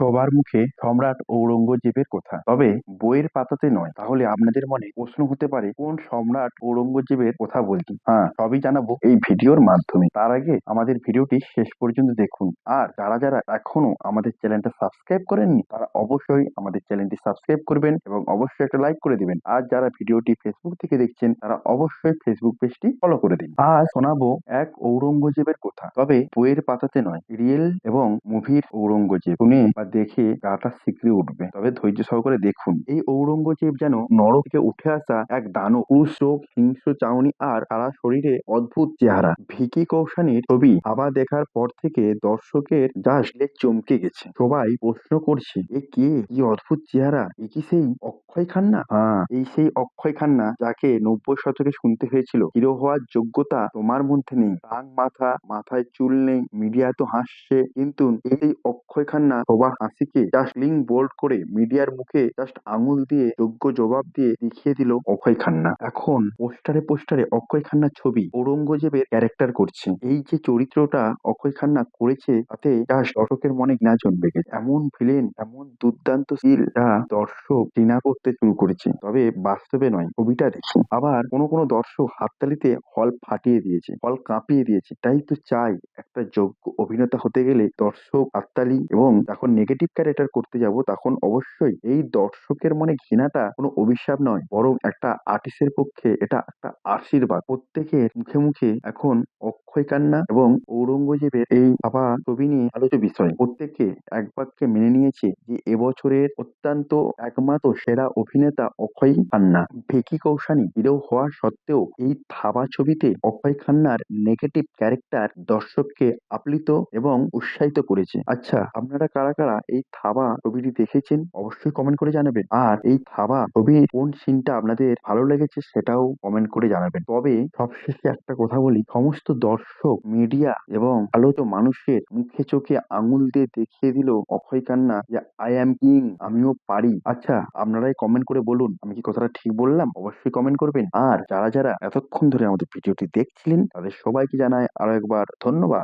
সবার মুখে সম্রাট ঔরঙ্গজেবের কথা, তবে বইয়ের পাতাতে নয়। তাহলে আপনাদের মনে প্রশ্ন হতে পারে, কোন সম্রাট ঔরঙ্গজেবের কথা বলছি? হ্যাঁ, সবই জানাবো এই ভিডিওর মাধ্যমে। তার আগে আমাদের ভিডিওটি শেষ পর্যন্ত দেখুন। আর যারা যারা এখনো আমাদের চ্যানেলটা সাবস্ক্রাইব করেননি, তারা অবশ্যই আমাদের চ্যানেলটি সাবস্ক্রাইব করবেন এবং অবশ্যই একটা লাইক করে দিবেন। আর যারা ভিডিওটি ফেসবুক থেকে দেখছেন, তারা অবশ্যই ফেসবুক পেজটি ফলো করে দিন। আজ শোনাবো এক ঔরঙ্গজেবের কথা, তবে বইয়ের পাতাতে নয়, রিয়েল এবং মুভির ঔরঙ্গজেব। শুনে বা দেখে গাটা শিগগিরই উঠবে, তবে ধৈর্য সহকারে দেখুন। এই ঔরঙ্গজেব যেন নরক থেকে উঠে আসা এক দানব। ক্রুশ চোখ, হিংস্র চাউনি আর সারা শরীরে অদ্ভুত চেহারা। ভিকি কৌশানির ছবি আবার দেখার পর থেকে দর্শকের জাস্ট চমকে গেছে। সবাই প্রশ্ন করছে, এ কে? কি অদ্ভুত চেহারা! এ কি সেই অক্ষয় খান্না? হ্যাঁ, এই সেই অক্ষয় খান্না যাকে 90 শতকে শুনতে হয়েছিল, হিরো হওয়ার যোগ্যতা তোমার মধ্যে নেই, টাং মাথা, মাথায় চুল নেই, মিডিয়া তো হাসছে। কিন্তু এই অক্ষয় খান্না সবার হাসিকে জাস্ট লিং বোল্ড করে মিডিয়ার মুখে জাস্ট আঙুল দিয়ে যোগ্য জবাব দিয়ে দেখিয়ে দিল অক্ষয় খান্না। এখন পোস্টারে পোস্টারে অক্ষয় খান্নার ছবি ঔরঙ্গজেবের ক্যারেক্টার করছে। এই যে চরিত্রটা অক্ষয় খান্না করেছে, তাতে জাস্ট দর্শকের মনে ঘৃণা জন্মে গেছে। এমন ভিলেন, এমন দুর্দান্ত সিল যা দর্শক ঘৃণা করতে শুরু করেছে। তবে বাস্তবে নয়, ছবিটা দেখি। আবার কোনো কোনো দর্শক হাততালিতে হল ফাটিয়ে দিয়েছে, হল কাঁপিয়ে দিয়েছে। তাই তো চাই, একটা যোগ্য অভিনেতা হতে গেলে দর্শক হাততালি, এবং যখন নেগেটিভ ক্যারেক্টার করতে যাব তখন অবশ্যই এই দর্শকের মনে ঘৃণাটা কোনো অভিশাপ নয়, বরং একটা আর্টিস্টের পক্ষে এটা একটা আশীর্বাদ। প্রত্যেকের মুখে মুখে এখন অক্ষয় কান্না এবং ঔরঙ্গজেবের এই ভাবা ছবি নিয়ে আলোচ্য বিষয়। প্রত্যেকে এক বাক্যে মেনে নিয়েছে যে এবছরের অত্যন্ত একমাত্র সেরা অভিনেতা অক্ষয় খান্না। ভিকি কৌশানি হিরো হওয়া সত্ত্বেও এই থাবা ছবিতে অক্ষয় খান্নার নেগেটিভ ক্যারেক্টার দর্শককে আপ্লিত এবং উৎসাহিত করেছে। আচ্ছা, আপনারা কারা কারা এই থাবা ছবিটি দেখেছেন অবশ্যই কমেন্ট করে জানাবেন। আর এই থাবা ছবির কোন সিনটা আপনাদের ভালো লেগেছে সেটাও কমেন্ট করে জানাবেন। তবে সবশেষে একটা কথা বলি, সমস্ত দর্শক, মিডিয়া এবং আলোচিত মানুষের মুখে চোখে আঙুল দিয়ে দেখিয়ে দিল অক্ষয় খান্না যে আই অ্যাম কিং, আমিও পারি। আচ্ছা, আপনারাই কমেন্ট করে বলুন, আমি কি কথাটা ঠিক বললাম? অবশ্যই কমেন্ট করবেন। আর যারা যারা এতক্ষণ ধরে আমাদের ভিডিওটি দেখছিলেন, তাদের সবাইকে জানাই আরো একবার ধন্যবাদ।